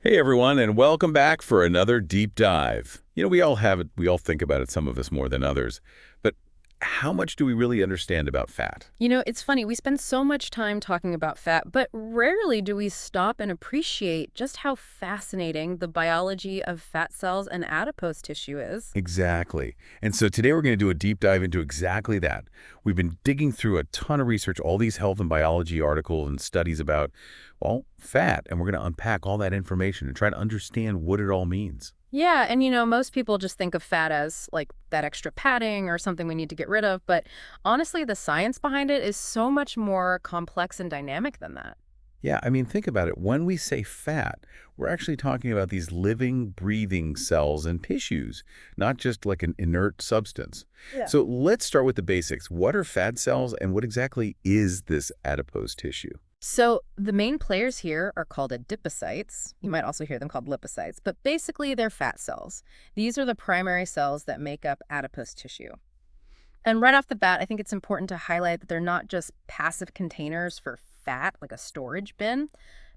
Hey everyone, and welcome back for another deep dive. We all have it, we all think about it, some of us more than others. But how much do we really understand about fat? It's funny, we spend so much time talking about fat, but rarely do we stop and appreciate just how fascinating the biology of fat cells and adipose tissue is. Exactly. And so today we're going to do a deep dive into exactly that. We've been digging through a ton of research, all these health and biology articles and studies about, well, fat, and we're going to unpack all that information and try to understand what it all means. Yeah, and most people just think of fat as like that extra padding or something we need to get rid of, but honestly, the science behind it is so much more complex and dynamic than that. Yeah, I mean, think about it. When we say fat, we're actually talking about these living, breathing cells and tissues, not just like an inert substance. Yeah. So let's start with the basics. What are fat cells and what exactly is this adipose tissue? So the main players here are called adipocytes. You might also hear them called lipocytes, but basically they're fat cells. These are the primary cells that make up adipose tissue. And right off the bat, I think it's important to highlight that they're not just passive containers for fat, like a storage bin.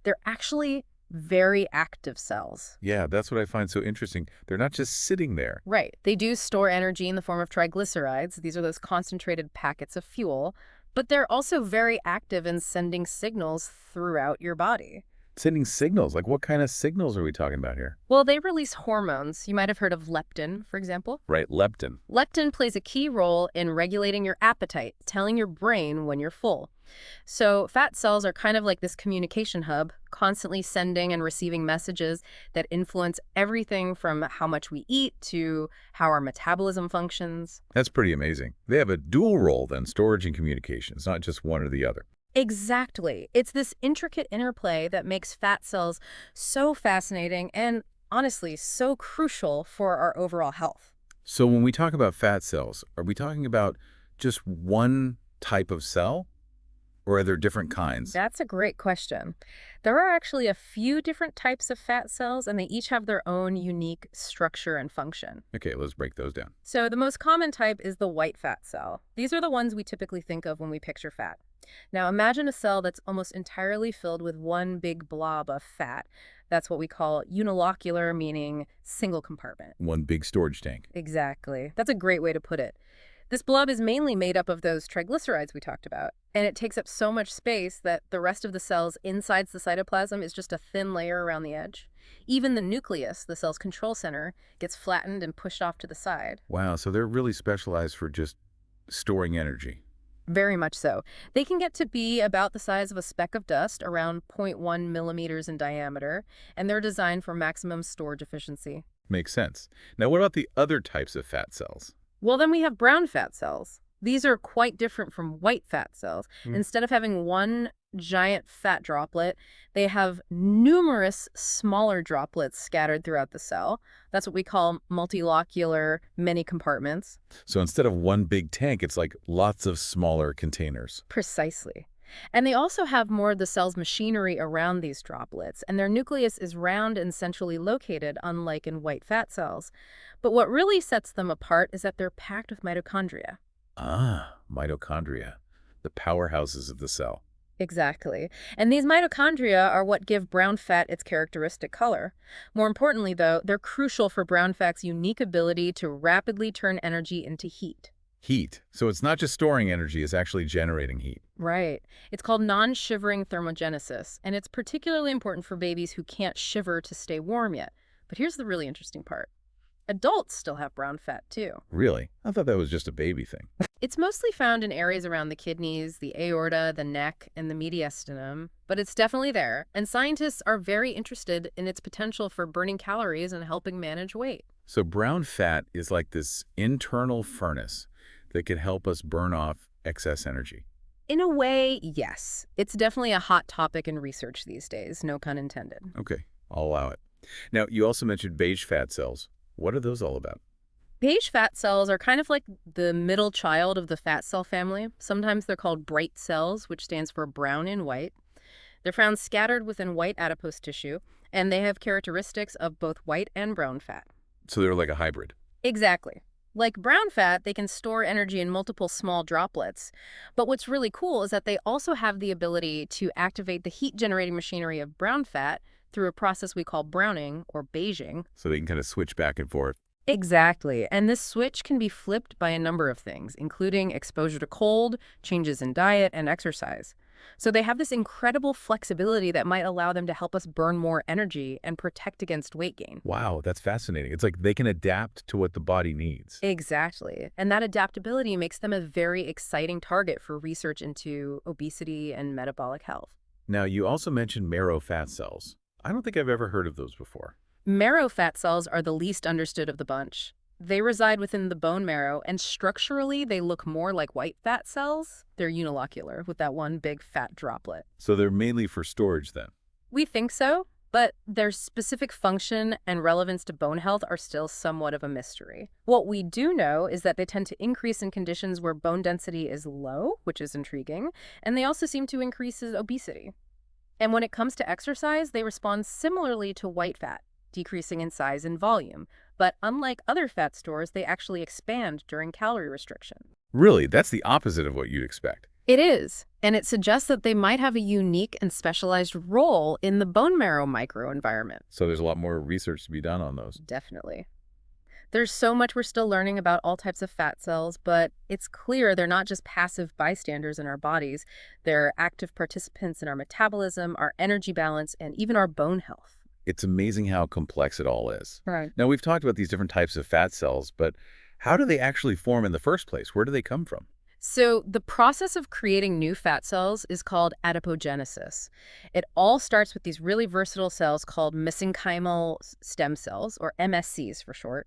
They're actually very active cells. Yeah, that's what I find so interesting. They're not just sitting there. Right. They do store energy in the form of triglycerides. These are those concentrated packets of fuel, but they're also very active in sending signals throughout your body. Sending signals. Like what kind of signals are we talking about here? Well, they release hormones. You might have heard of leptin, for example. Right, leptin. Leptin plays a key role in regulating your appetite, telling your brain when you're full. So fat cells are kind of like this communication hub, constantly sending and receiving messages that influence everything from how much we eat to how our metabolism functions. That's pretty amazing. They have a dual role then, storage and communication. It's not just one or the other. Exactly. It's this intricate interplay that makes fat cells so fascinating and, honestly, so crucial for our overall health. So when we talk about fat cells, are we talking about just one type of cell? Or are there different kinds? That's a great question. There are actually a few different types of fat cells, and they each have their own unique structure and function. Okay, let's break those down. So the most common type is the white fat cell. These are the ones we typically think of when we picture fat. Now imagine a cell that's almost entirely filled with one big blob of fat. That's what we call unilocular, meaning single compartment. One big storage tank. Exactly. That's a great way to put it. This blob is mainly made up of those triglycerides we talked about, and it takes up so much space that the rest of the cells inside the cytoplasm is just a thin layer around the edge. Even the nucleus, the cell's control center, gets flattened and pushed off to the side. Wow, so they're really specialized for just storing energy. Very much so. They can get to be about the size of a speck of dust, around zero point 0.1 millimeters in diameter, and they're designed for maximum storage efficiency. Makes sense. Now, what about the other types of fat cells? Well, then we have brown fat cells. These are quite different from white fat cells. Instead of having one giant fat droplet, they have numerous smaller droplets scattered throughout the cell. That's what we call multilocular many compartments. So instead of one big tank, it's like lots of smaller containers. Precisely. And they also have more of the cell's machinery around these droplets, and their nucleus is round and centrally located, unlike in white fat cells. But what really sets them apart is that they're packed with mitochondria. Ah, mitochondria, the powerhouses of the cell. Exactly. And these mitochondria are what give brown fat its characteristic color. More importantly, though, they're crucial for brown fat's unique ability to rapidly turn energy into heat. Heat. So it's not just storing energy, it's actually generating heat. Right. It's called non-shivering thermogenesis, and it's particularly important for babies who can't shiver to stay warm yet. But here's the really interesting part. Adults still have brown fat, too. Really? I thought that was just a baby thing. It's mostly found in areas around the kidneys, the aorta, the neck, and the mediastinum, but it's definitely there, and scientists are very interested in its potential for burning calories and helping manage weight. So brown fat is like this internal furnace that can help us burn off excess energy. In a way, yes. It's definitely a hot topic in research these days, no pun intended. Okay, I'll allow it. Now, you also mentioned beige fat cells. What are those all about? Beige fat cells are kind of like the middle child of the fat cell family. Sometimes they're called bright cells, which stands for brown and white. They're found scattered within white adipose tissue, and they have characteristics of both white and brown fat. So they're like a hybrid. Exactly. Like brown fat, they can store energy in multiple small droplets. But what's really cool is that they also have the ability to activate the heat-generating machinery of brown fat through a process we call browning or beiging. So they can kind of switch back and forth. Exactly. And this switch can be flipped by a number of things, including exposure to cold, changes in diet, and exercise. So they have this incredible flexibility that might allow them to help us burn more energy and protect against weight gain. Wow, that's fascinating. It's like they can adapt to what the body needs. Exactly. And that adaptability makes them a very exciting target for research into obesity and metabolic health. Now, you also mentioned marrow fat cells. I don't think I've ever heard of those before. Marrow fat cells are the least understood of the bunch. They reside within the bone marrow, and structurally, they look more like white fat cells. They're unilocular, with that one big fat droplet. So they're mainly for storage then? We think so, but their specific function and relevance to bone health are still somewhat of a mystery. What we do know is that they tend to increase in conditions where bone density is low, which is intriguing, and they also seem to increase obesity. And when it comes to exercise, they respond similarly to white fat, decreasing in size and volume. But unlike other fat stores, they actually expand during calorie restriction. Really? That's the opposite of what you'd expect. It is, and it suggests that they might have a unique and specialized role in the bone marrow microenvironment. So there's a lot more research to be done on those. Definitely. There's so much we're still learning about all types of fat cells, but it's clear they're not just passive bystanders in our bodies. They're active participants in our metabolism, our energy balance, and even our bone health. It's amazing how complex it all is. Right. Now, we've talked about these different types of fat cells, but how do they actually form in the first place? Where do they come from? So the process of creating new fat cells is called adipogenesis. It all starts with these really versatile cells called mesenchymal stem cells, or MSCs for short.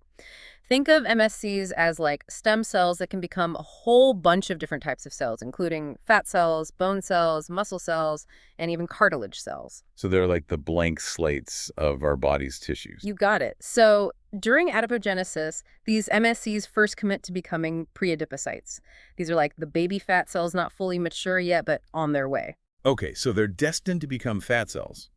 Think of MSCs as like stem cells that can become a whole bunch of different types of cells, including fat cells, bone cells, muscle cells, and even cartilage cells. So they're like the blank slates of our body's tissues. You got it. So during adipogenesis, these MSCs first commit to becoming preadipocytes. These are like the baby fat cells not fully mature yet, but on their way. Okay, so they're destined to become fat cells.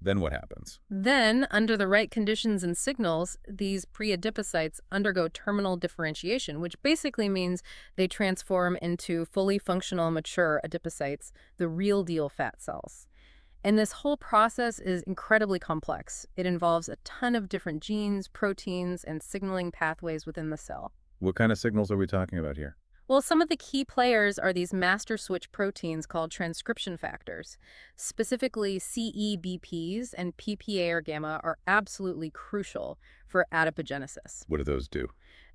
Then what happens? Then, under the right conditions and signals, these preadipocytes undergo terminal differentiation, which basically means they transform into fully functional, mature adipocytes, the real deal fat cells. And this whole process is incredibly complex. It involves a ton of different genes, proteins, and signaling pathways within the cell. What kind of signals are we talking about here? Well, some of the key players are these master switch proteins called transcription factors. Specifically, CEBPs and PPAR gamma are absolutely crucial for adipogenesis. What do those do?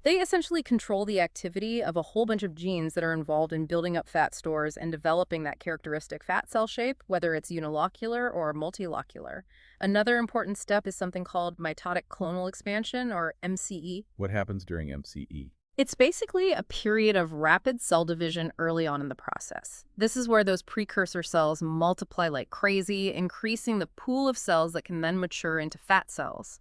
They essentially control the activity of a whole bunch of genes that are involved in building up fat stores and developing that characteristic fat cell shape, whether it's unilocular or multilocular. Another important step is something called mitotic clonal expansion, or MCE. What happens during MCE? It's basically a period of rapid cell division early on in the process. This is where those precursor cells multiply like crazy, increasing the pool of cells that can then mature into fat cells.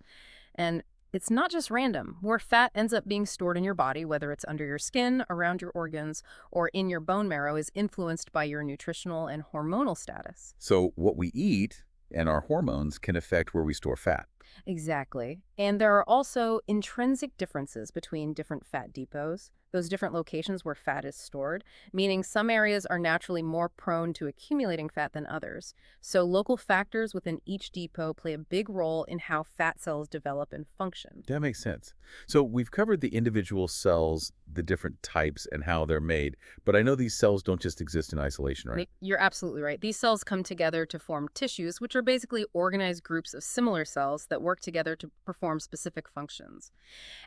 And it's not just random. Where fat ends up being stored in your body, whether it's under your skin, around your organs, or in your bone marrow, is influenced by your nutritional and hormonal status. So what we eat and our hormones can affect where we store fat. Exactly. And there are also intrinsic differences between different fat depots, those different locations where fat is stored, meaning some areas are naturally more prone to accumulating fat than others. So local factors within each depot play a big role in how fat cells develop and function. That makes sense. So we've covered the individual cells, the different types, and how they're made, but I know these cells don't just exist in isolation, right? You're absolutely right. These cells come together to form tissues, which are basically organized groups of similar cells that work together to perform specific functions.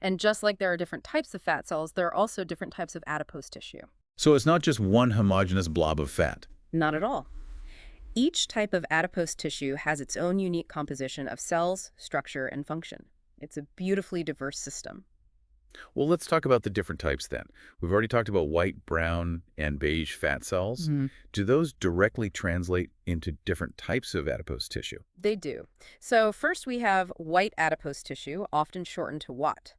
And just like there are different types of fat cells, there are also different types of adipose tissue. So it's not just one homogeneous blob of fat. Not at all. Each type of adipose tissue has its own unique composition of cells, structure, and function. It's a beautifully diverse system. Well, let's talk about the different types then. We've already talked about white, brown, and beige fat cells. Do those directly translate into different types of adipose tissue? They do. So first we have white adipose tissue, often shortened to WAT.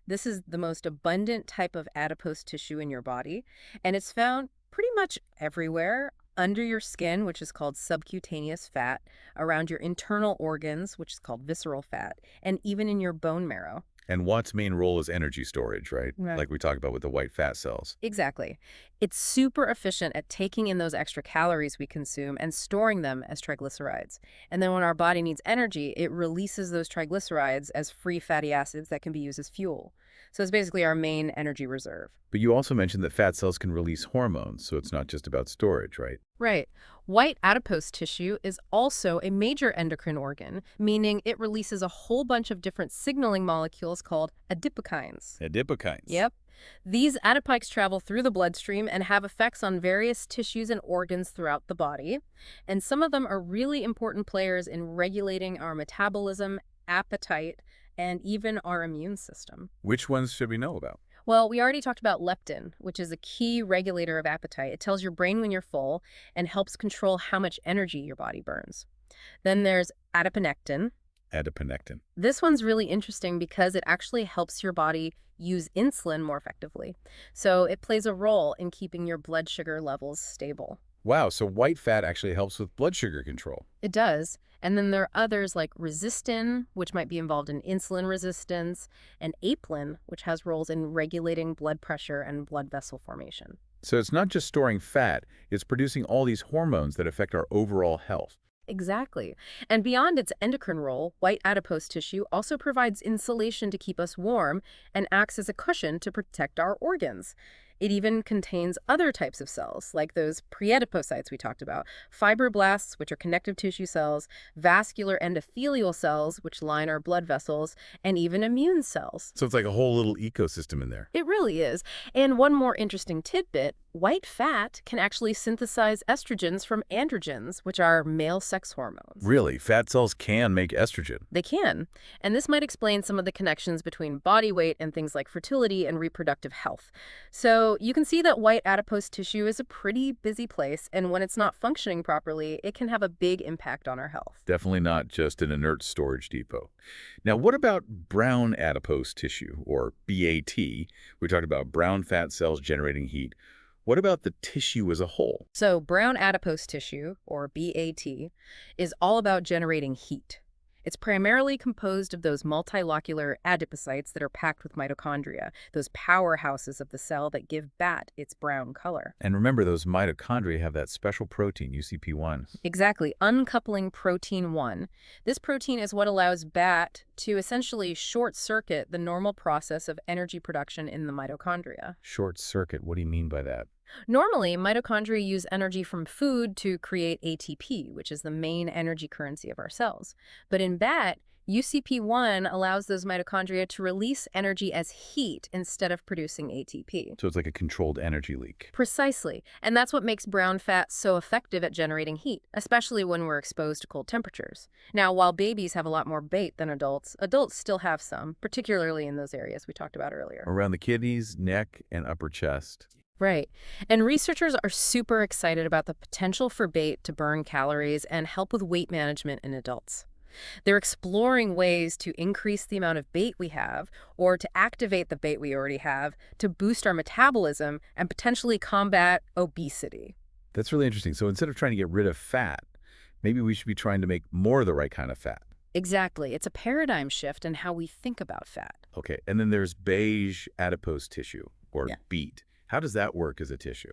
This is the most abundant type of adipose tissue in your body, and it's found pretty much everywhere: under your skin, which is called subcutaneous fat, around your internal organs, which is called visceral fat, and even in your bone marrow. And WAT's main role is energy storage, right? Right. Like we talked about with the white fat cells. Exactly. It's super efficient at taking in those extra calories we consume and storing them as triglycerides. And then when our body needs energy, it releases those triglycerides as free fatty acids that can be used as fuel. So it's basically our main energy reserve. But you also mentioned that fat cells can release hormones, so it's not just about storage, right? Right. White adipose tissue is also a major endocrine organ, meaning it releases a whole bunch of different signaling molecules called adipokines. Adipokines. Yep. These adipokines travel through the bloodstream and have effects on various tissues and organs throughout the body. And some of them are really important players in regulating our metabolism, appetite, and even our immune system. Which ones should we know about? Well, we already talked about leptin, which is a key regulator of appetite. It tells your brain when you're full and helps control how much energy your body burns. Then there's adiponectin. Adiponectin. This one's really interesting because it actually helps your body use insulin more effectively. So it plays a role in keeping your blood sugar levels stable. Wow, so white fat actually helps with blood sugar control. It does. And then there are others like resistin, which might be involved in insulin resistance, and apelin, which has roles in regulating blood pressure and blood vessel formation. So it's not just storing fat, it's producing all these hormones that affect our overall health. Exactly. And beyond its endocrine role, white adipose tissue also provides insulation to keep us warm and acts as a cushion to protect our organs. It even contains other types of cells, like those preadipocytes we talked about, fibroblasts, which are connective tissue cells, vascular endothelial cells, which line our blood vessels, and even immune cells. So it's like a whole little ecosystem in there. It really is. And one more interesting tidbit, white fat can actually synthesize estrogens from androgens, which are male sex hormones. Really, fat cells can make estrogen. They can. And this might explain some of the connections between body weight and things like fertility and reproductive health. So you can see that white adipose tissue is a pretty busy place, and when it's not functioning properly, it can have a big impact on our health. Definitely not just an inert storage depot. Now, what about brown adipose tissue, or BAT? We talked about brown fat cells generating heat. What about the tissue as a whole? So brown adipose tissue, or BAT, is all about generating heat. It's primarily composed of those multilocular adipocytes that are packed with mitochondria, those powerhouses of the cell that give BAT its brown color. And remember, those mitochondria have that special protein, UCP1. Exactly, uncoupling protein 1. This protein is what allows BAT to essentially short-circuit the normal process of energy production in the mitochondria. Short circuit, what do you mean by that? Normally, mitochondria use energy from food to create ATP, which is the main energy currency of our cells. But in BAT, UCP1 allows those mitochondria to release energy as heat instead of producing ATP. So it's like a controlled energy leak. Precisely. And that's what makes brown fat so effective at generating heat, especially when we're exposed to cold temperatures. Now, while babies have a lot more BAT than adults, adults still have some, particularly in those areas we talked about earlier. Around the kidneys, neck, and upper chest. Right. And researchers are super excited about the potential for BAT to burn calories and help with weight management in adults. They're exploring ways to increase the amount of BAT we have or to activate the BAT we already have to boost our metabolism and potentially combat obesity. That's really interesting. So instead of trying to get rid of fat, maybe we should be trying to make more of the right kind of fat. Exactly. It's a paradigm shift in how we think about fat. Okay. And then there's beige adipose tissue, or Yeah. BEAT. How does that work as a tissue?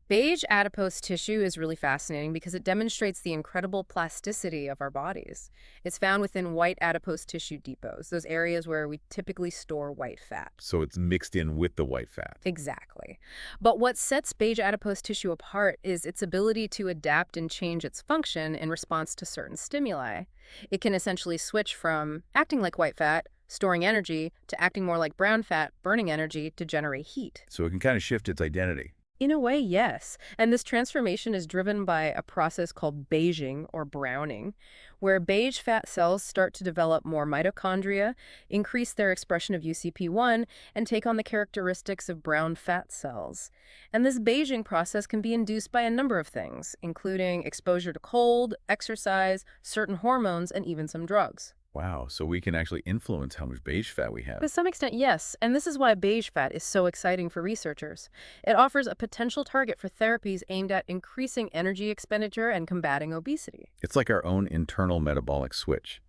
Beige adipose tissue is really fascinating because it demonstrates the incredible plasticity of our bodies. It's found within white adipose tissue depots, those areas where we typically store white fat. So it's mixed in with the white fat. Exactly. But what sets beige adipose tissue apart is its ability to adapt and change its function in response to certain stimuli. It can essentially switch from acting like white fat, storing energy, to acting more like brown fat, burning energy to generate heat. So it can kind of shift its identity. In a way, yes. And this transformation is driven by a process called beiging or browning, where beige fat cells start to develop more mitochondria, increase their expression of UCP1, and take on the characteristics of brown fat cells. And this beiging process can be induced by a number of things, including exposure to cold, exercise, certain hormones, and even some drugs. Wow, so we can actually influence how much beige fat we have. To some extent, yes, and this is why beige fat is so exciting for researchers. It offers a potential target for therapies aimed at increasing energy expenditure and combating obesity. It's like our own internal metabolic switch.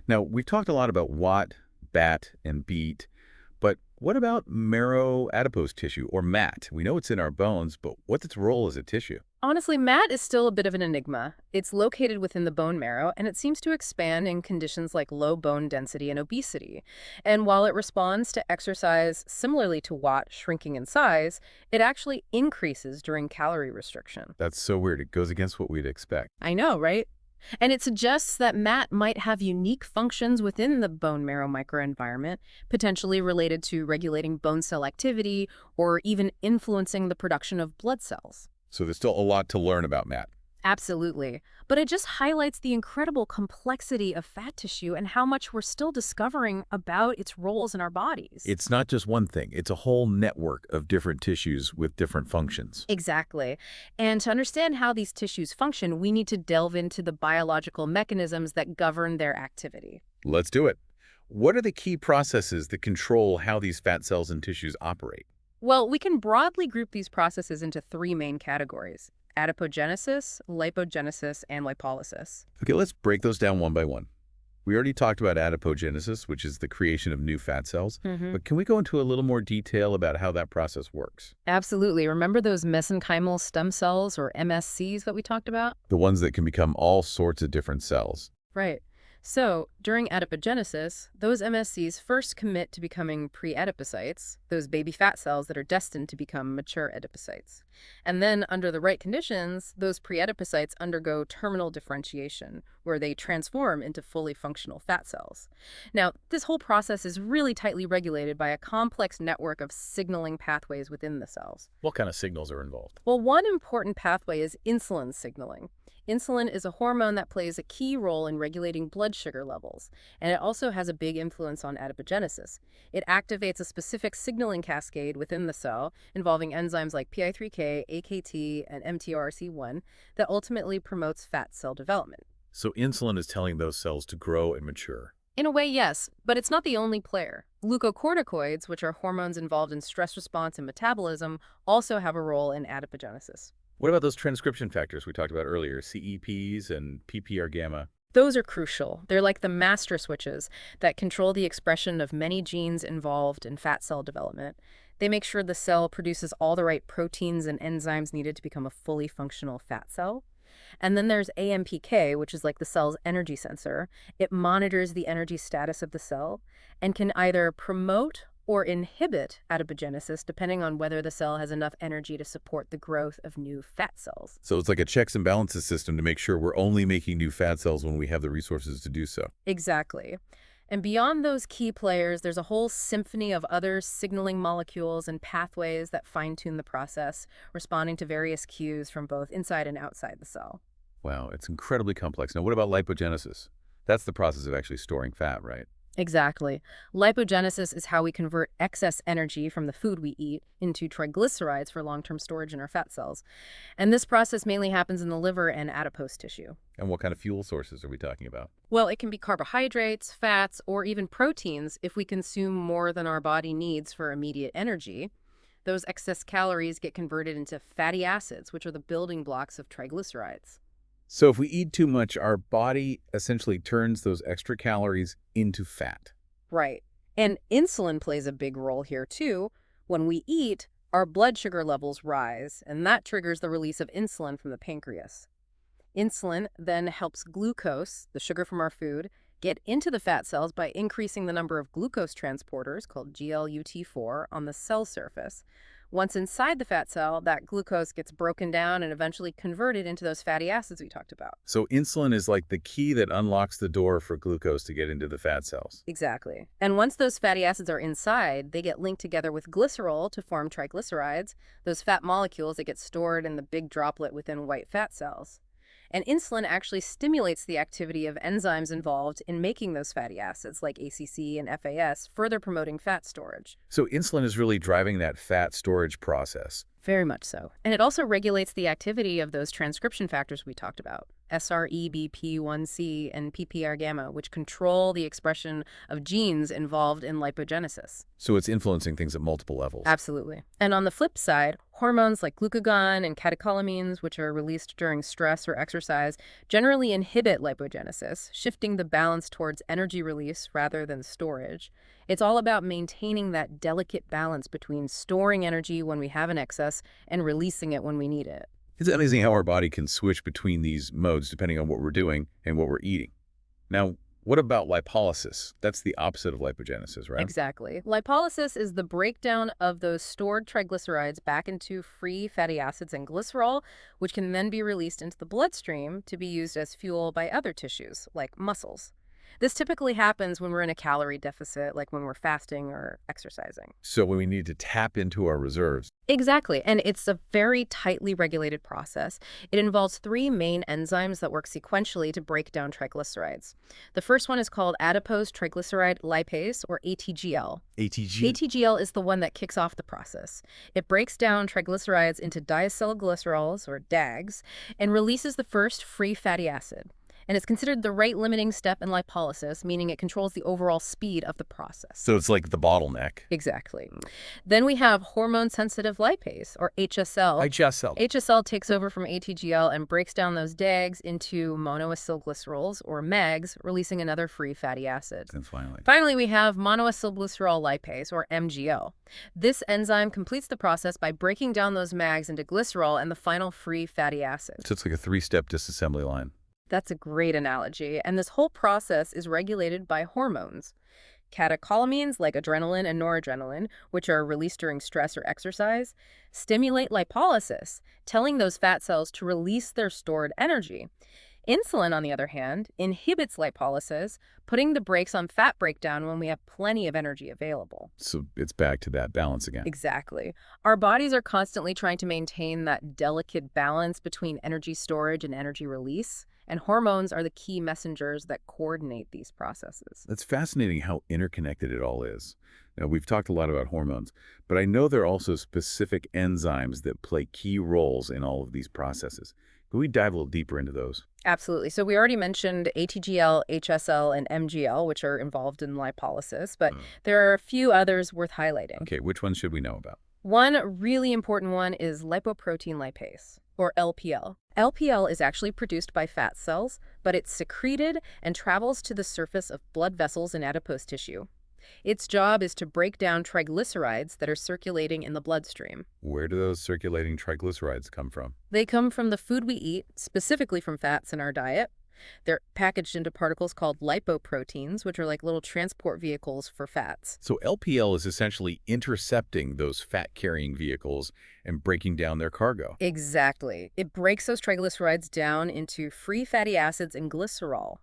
Now, we've talked a lot about WAT, BAT, and BEAT, but What about marrow adipose tissue, or MAT? We know it's in our bones, but what's its role as a tissue? Honestly, MAT is still a bit of an enigma. It's located within the bone marrow, and it seems to expand in conditions like low bone density and obesity. And while it responds to exercise similarly to Watt shrinking in size, it actually increases during calorie restriction. That's so weird. It goes against what we'd expect. I know, right? And it suggests that MAT might have unique functions within the bone marrow microenvironment, potentially related to regulating bone cell activity or even influencing the production of blood cells. So there's still a lot to learn about MAT. Absolutely. But it just highlights the incredible complexity of fat tissue and how much we're still discovering about its roles in our bodies. It's not just one thing. It's a whole network of different tissues with different functions. Exactly. And to understand how these tissues function, we need to delve into the biological mechanisms that govern their activity. Let's do it. What are the key processes that control how these fat cells and tissues operate? Well, we can broadly group these processes into three main categories: adipogenesis, lipogenesis, and lipolysis. Okay, let's break those down one by one. We already talked about adipogenesis, which is the creation of new fat cells. But can we go into a little more detail about how that process works? Absolutely. Remember those mesenchymal stem cells, or MSCs, that we talked about? The ones that can become all sorts of different cells. Right. So, during adipogenesis, those MSCs first commit to becoming preadipocytes, those baby fat cells that are destined to become mature adipocytes. And then, under the right conditions, those preadipocytes undergo terminal differentiation, where they transform into fully functional fat cells. Now, this whole process is really tightly regulated by a complex network of signaling pathways within the cells. What kind of signals are involved? Well, one important pathway is insulin signaling. Insulin is a hormone that plays a key role in regulating blood sugar levels, and it also has a big influence on adipogenesis. It activates a specific signaling cascade within the cell involving enzymes like PI3K, AKT, and MTRC1 that ultimately promotes fat cell development. So insulin is telling those cells to grow and mature. In a way, yes, but it's not the only player. Glucocorticoids, which are hormones involved in stress response and metabolism, also have a role in adipogenesis. What about those transcription factors we talked about earlier, CEPs and PPR gamma? Those are crucial. They're like the master switches that control the expression of many genes involved in fat cell development. They make sure the cell produces all the right proteins and enzymes needed to become a fully functional fat cell. And then there's AMPK, which is like the cell's energy sensor. It monitors the energy status of the cell and can either promote or inhibit adipogenesis depending on whether the cell has enough energy to support the growth of new fat cells. So it's like a checks and balances system to make sure we're only making new fat cells when we have the resources to do so. Exactly. And beyond those key players, there's a whole symphony of other signaling molecules and pathways that fine-tune the process, responding to various cues from both inside and outside the cell. Wow, it's incredibly complex. Now, what about lipogenesis? That's the process of actually storing fat, right? Exactly. Lipogenesis is how we convert excess energy from the food we eat into triglycerides for long-term storage in our fat cells. And this process mainly happens in the liver and adipose tissue. And what kind of fuel sources are we talking about? Well, it can be carbohydrates, fats, or even proteins if we consume more than our body needs for immediate energy. Those excess calories get converted into fatty acids, which are the building blocks of triglycerides. So if we eat too much, our body essentially turns those extra calories into fat. Right. And insulin plays a big role here, too. When we eat, our blood sugar levels rise, and that triggers the release of insulin from the pancreas. Insulin then helps glucose, the sugar from our food, get into the fat cells by increasing the number of glucose transporters, called GLUT4, on the cell surface. Once inside the fat cell, that glucose gets broken down and eventually converted into those fatty acids we talked about. So insulin is like the key that unlocks the door for glucose to get into the fat cells. Exactly. And once those fatty acids are inside, they get linked together with glycerol to form triglycerides, those fat molecules that get stored in the big droplet within white fat cells. And insulin actually stimulates the activity of enzymes involved in making those fatty acids, like ACC and FAS, further promoting fat storage. So insulin is really driving that fat storage process. Very much so. And it also regulates the activity of those transcription factors we talked about. SREBP1C and PPR-gamma, which control the expression of genes involved in lipogenesis. So it's influencing things at multiple levels. Absolutely. And on the flip side, hormones like glucagon and catecholamines, which are released during stress or exercise, generally inhibit lipogenesis, shifting the balance towards energy release rather than storage. It's all about maintaining that delicate balance between storing energy when we have an excess and releasing it when we need it. It's amazing how our body can switch between these modes depending on what we're doing and what we're eating. Now, what about lipolysis? That's the opposite of lipogenesis, right? Exactly. Lipolysis is the breakdown of those stored triglycerides back into free fatty acids and glycerol, which can then be released into the bloodstream to be used as fuel by other tissues, like muscles. This typically happens when we're in a calorie deficit, like when we're fasting or exercising. So when we need to tap into our reserves. Exactly, and it's a very tightly regulated process. It involves 3 main enzymes that work sequentially to break down triglycerides. The first one is called Adipose triglyceride lipase, or ATGL. ATGL is the one that kicks off the process. It breaks down triglycerides into diacylglycerols, or DAGs, and releases the first free fatty acid. And it's considered the rate-limiting step in lipolysis, meaning it controls the overall speed of the process. So it's like the bottleneck. Exactly. Then we have hormone-sensitive lipase, or HSL. HSL takes over from ATGL and breaks down those DAGs into monoacylglycerols, or MAGs, releasing another free fatty acid. And Finally, we have monoacylglycerol lipase, or MGL. This enzyme completes the process by breaking down those MAGs into glycerol and the final free fatty acid. So it's like a 3-step disassembly line. That's a great analogy, and this whole process is regulated by hormones. Catecholamines, like adrenaline and noradrenaline, which are released during stress or exercise, stimulate lipolysis, telling those fat cells to release their stored energy. Insulin, on the other hand, inhibits lipolysis, putting the brakes on fat breakdown when we have plenty of energy available. So it's back to that balance again. Exactly. Our bodies are constantly trying to maintain that delicate balance between energy storage and energy release. And hormones are the key messengers that coordinate these processes. It's fascinating how interconnected it all is. Now, we've talked a lot about hormones, but I know there are also specific enzymes that play key roles in all of these processes. Can we dive a little deeper into those? Absolutely. So we already mentioned ATGL, HSL, and MGL, which are involved in lipolysis, but there are a few others worth highlighting. Okay, which ones should we know about? One really important one is lipoprotein lipase, or LPL. LPL is actually produced by fat cells, but it's secreted and travels to the surface of blood vessels in adipose tissue. Its job is to break down triglycerides that are circulating in the bloodstream. Where do those circulating triglycerides come from? They come from the food we eat, specifically from fats in our diet. They're packaged into particles called lipoproteins, which are like little transport vehicles for fats. So LPL is essentially intercepting those fat-carrying vehicles and breaking down their cargo. Exactly. It breaks those triglycerides down into free fatty acids and glycerol.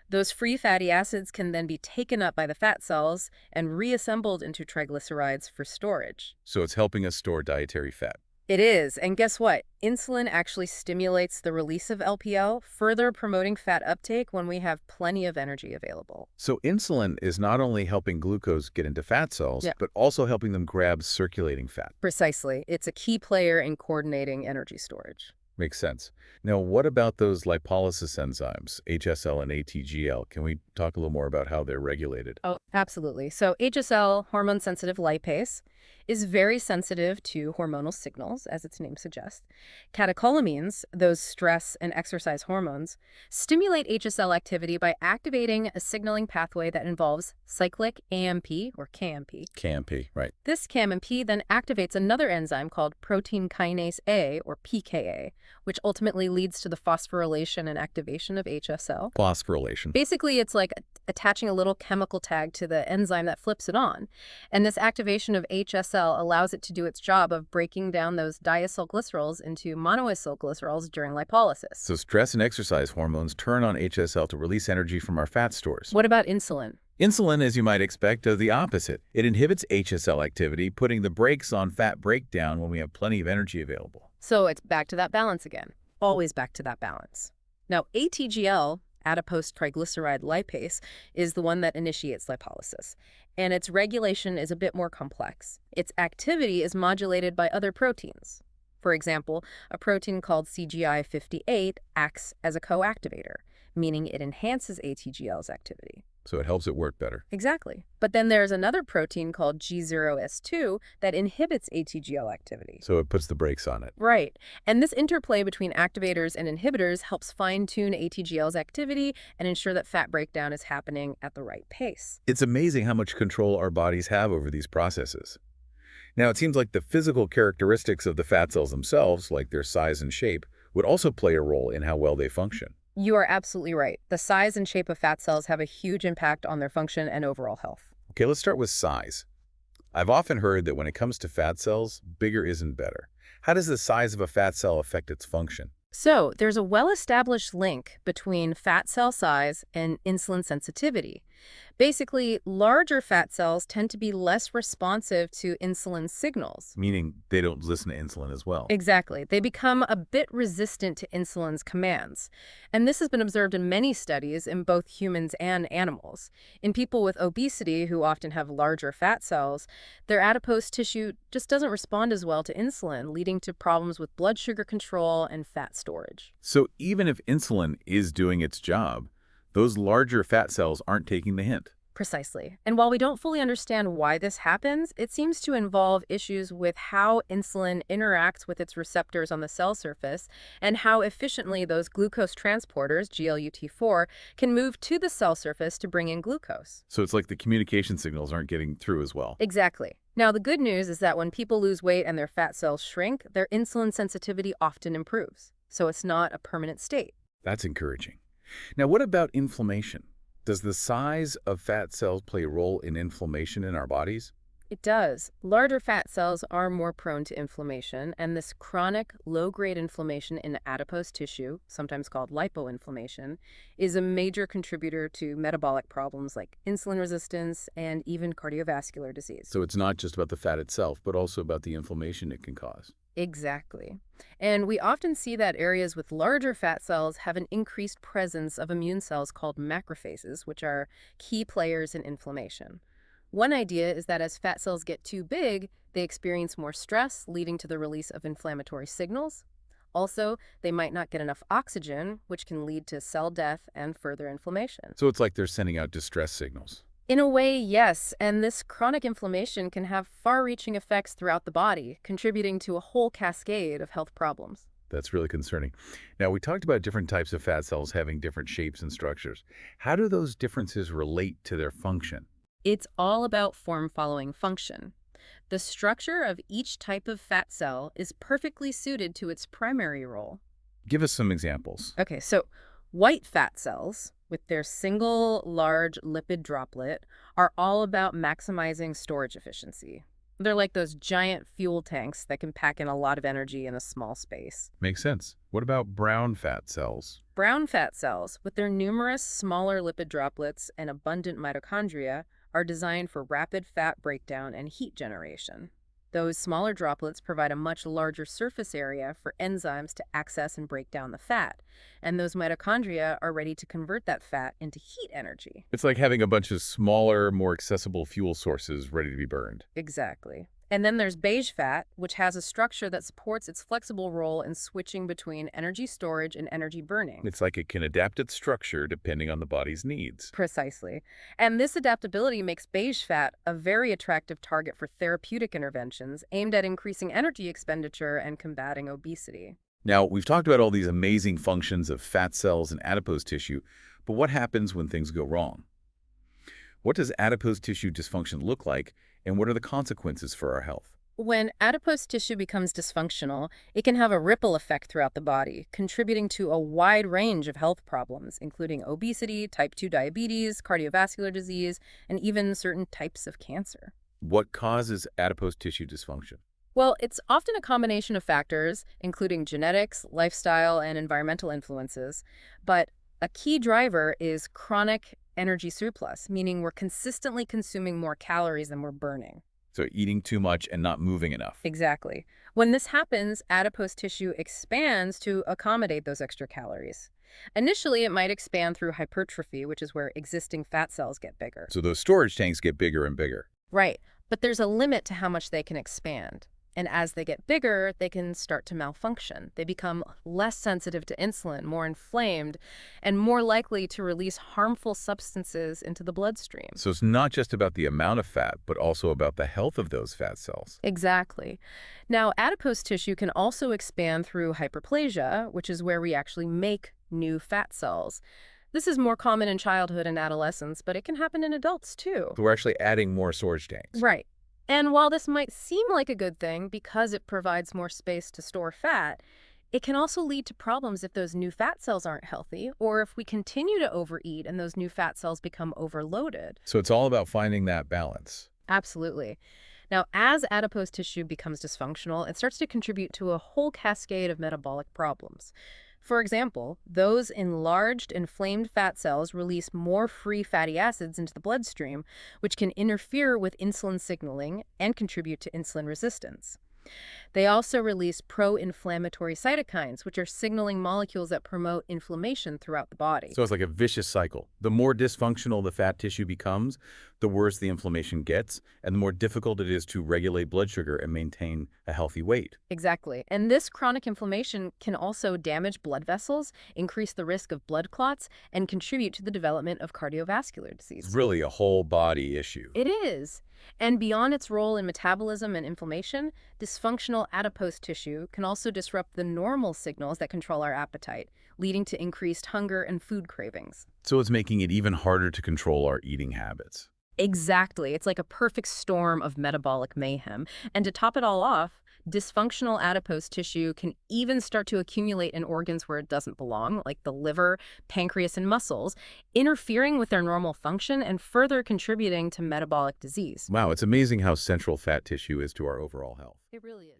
Those free fatty acids can then be taken up by the fat cells and reassembled into triglycerides for storage. So it's helping us store dietary fat. It is. And guess what? Insulin actually stimulates the release of LPL, further promoting fat uptake when we have plenty of energy available. So insulin is not only helping glucose get into fat cells, but also helping them grab circulating fat. Precisely. It's a key player in coordinating energy storage. Makes sense. Now, what about those lipolysis enzymes, HSL and ATGL? Can we talk a little more about how they're regulated? Oh, absolutely. So HSL, hormone-sensitive lipase, is very sensitive to hormonal signals, as its name suggests. Catecholamines, those stress and exercise hormones, stimulate HSL activity by activating a signaling pathway that involves cyclic AMP, or KMP. KMP, right. This KMP then activates another enzyme called protein kinase A, or PKA, which ultimately leads to the phosphorylation and activation of HSL. Phosphorylation. Basically, it's like attaching a little chemical tag to the enzyme that flips it on. And this activation of HSL allows it to do its job of breaking down those diacylglycerols into monoacylglycerols during lipolysis. So stress and exercise hormones turn on HSL to release energy from our fat stores. What about insulin? Insulin, as you might expect, does the opposite. It inhibits HSL activity, putting the brakes on fat breakdown when we have plenty of energy available. So it's back to that balance again. Always back to that balance. Now, ATGL, adipose triglyceride lipase, is the one that initiates lipolysis, and its regulation is a bit more complex. Its activity is modulated by other proteins. For example, a protein called CGI58 acts as a coactivator, meaning it enhances ATGL's activity. So it helps it work better. Exactly. But then there's another protein called G0S2 that inhibits ATGL activity. So it puts the brakes on it. Right. And this interplay between activators and inhibitors helps fine-tune ATGL's activity and ensure that fat breakdown is happening at the right pace. It's amazing how much control our bodies have over these processes. Now, it seems like the physical characteristics of the fat cells themselves, like their size and shape, would also play a role in how well they function. You are absolutely right. The size and shape of fat cells have a huge impact on their function and overall health. Okay, let's start with size. I've often heard that when it comes to fat cells, bigger isn't better. How does the size of a fat cell affect its function? So, there's a well-established link between fat cell size and insulin sensitivity. Basically, larger fat cells tend to be less responsive to insulin signals. Meaning they don't listen to insulin as well. Exactly. They become a bit resistant to insulin's commands. And this has been observed in many studies in both humans and animals. In people with obesity, who often have larger fat cells, their adipose tissue just doesn't respond as well to insulin, leading to problems with blood sugar control and fat storage. So even if insulin is doing its job, those larger fat cells aren't taking the hint. Precisely. And while we don't fully understand why this happens, it seems to involve issues with how insulin interacts with its receptors on the cell surface and how efficiently those glucose transporters, GLUT4, can move to the cell surface to bring in glucose. So it's like the communication signals aren't getting through as well. Exactly. Now, the good news is that when people lose weight and their fat cells shrink, their insulin sensitivity often improves. So it's not a permanent state. That's encouraging. Now, what about inflammation? Does the size of fat cells play a role in inflammation in our bodies? It does. Larger fat cells are more prone to inflammation, and this chronic, low-grade inflammation in adipose tissue, sometimes called lipoinflammation, is a major contributor to metabolic problems like insulin resistance and even cardiovascular disease. So it's not just about the fat itself, but also about the inflammation it can cause. Exactly. And we often see that areas with larger fat cells have an increased presence of immune cells called macrophages, which are key players in inflammation. One idea is that as fat cells get too big, they experience more stress, leading to the release of inflammatory signals. Also, they might not get enough oxygen, which can lead to cell death and further inflammation. So it's like they're sending out distress signals. In a way, yes, and this chronic inflammation can have far-reaching effects throughout the body, contributing to a whole cascade of health problems. That's really concerning. Now, we talked about different types of fat cells having different shapes and structures. How do those differences relate to their function? It's all about form following function. The structure of each type of fat cell is perfectly suited to its primary role. Give us some examples. Okay, so white fat cells, with their single large lipid droplet, are all about maximizing storage efficiency. They're like those giant fuel tanks that can pack in a lot of energy in a small space. Makes sense. What about brown fat cells? Brown fat cells, with their numerous smaller lipid droplets and abundant mitochondria, are designed for rapid fat breakdown and heat generation. Those smaller droplets provide a much larger surface area for enzymes to access and break down the fat, and those mitochondria are ready to convert that fat into heat energy. It's like having a bunch of smaller, more accessible fuel sources ready to be burned. Exactly. And then there's beige fat, which has a structure that supports its flexible role in switching between energy storage and energy burning. It's like it can adapt its structure depending on the body's needs. Precisely. And this adaptability makes beige fat a very attractive target for therapeutic interventions aimed at increasing energy expenditure and combating obesity. Now, we've talked about all these amazing functions of fat cells and adipose tissue, but what happens when things go wrong? What does adipose tissue dysfunction look like, and what are the consequences for our health? When adipose tissue becomes dysfunctional, it can have a ripple effect throughout the body, contributing to a wide range of health problems, including obesity, type 2 diabetes, cardiovascular disease, and even certain types of cancer. What causes adipose tissue dysfunction? Well, it's often a combination of factors, including genetics, lifestyle, and environmental influences. But a key driver is chronic energy surplus, meaning we're consistently consuming more calories than we're burning. So eating too much and not moving enough. Exactly. When this happens, adipose tissue expands to accommodate those extra calories. Initially, it might expand through hypertrophy, which is where existing fat cells get bigger. So those storage tanks get bigger and bigger. Right. But there's a limit to how much they can expand. And as they get bigger, they can start to malfunction. They become less sensitive to insulin, more inflamed, and more likely to release harmful substances into the bloodstream. So it's not just about the amount of fat, but also about the health of those fat cells. Exactly. Now, adipose tissue can also expand through hyperplasia, which is where we actually make new fat cells. This is more common in childhood and adolescence, but it can happen in adults too. So we're actually adding more storage tanks. Right. And while this might seem like a good thing because it provides more space to store fat, it can also lead to problems if those new fat cells aren't healthy or if we continue to overeat and those new fat cells become overloaded. So it's all about finding that balance. Absolutely. Now, as adipose tissue becomes dysfunctional, it starts to contribute to a whole cascade of metabolic problems. For example, those enlarged, inflamed fat cells release more free fatty acids into the bloodstream, which can interfere with insulin signaling and contribute to insulin resistance. They also release pro-inflammatory cytokines, which are signaling molecules that promote inflammation throughout the body. So it's like a vicious cycle. The more dysfunctional the fat tissue becomes, the worse the inflammation gets, and the more difficult it is to regulate blood sugar and maintain a healthy weight. Exactly. And this chronic inflammation can also damage blood vessels, increase the risk of blood clots, and contribute to the development of cardiovascular disease. It's really a whole body issue. It is. And beyond its role in metabolism and inflammation, dysfunctional adipose tissue can also disrupt the normal signals that control our appetite, leading to increased hunger and food cravings. So it's making it even harder to control our eating habits. Exactly. It's like a perfect storm of metabolic mayhem. And to top it all off, dysfunctional adipose tissue can even start to accumulate in organs where it doesn't belong, like the liver, pancreas, and muscles, interfering with their normal function and further contributing to metabolic disease. Wow, it's amazing how central fat tissue is to our overall health. It really is.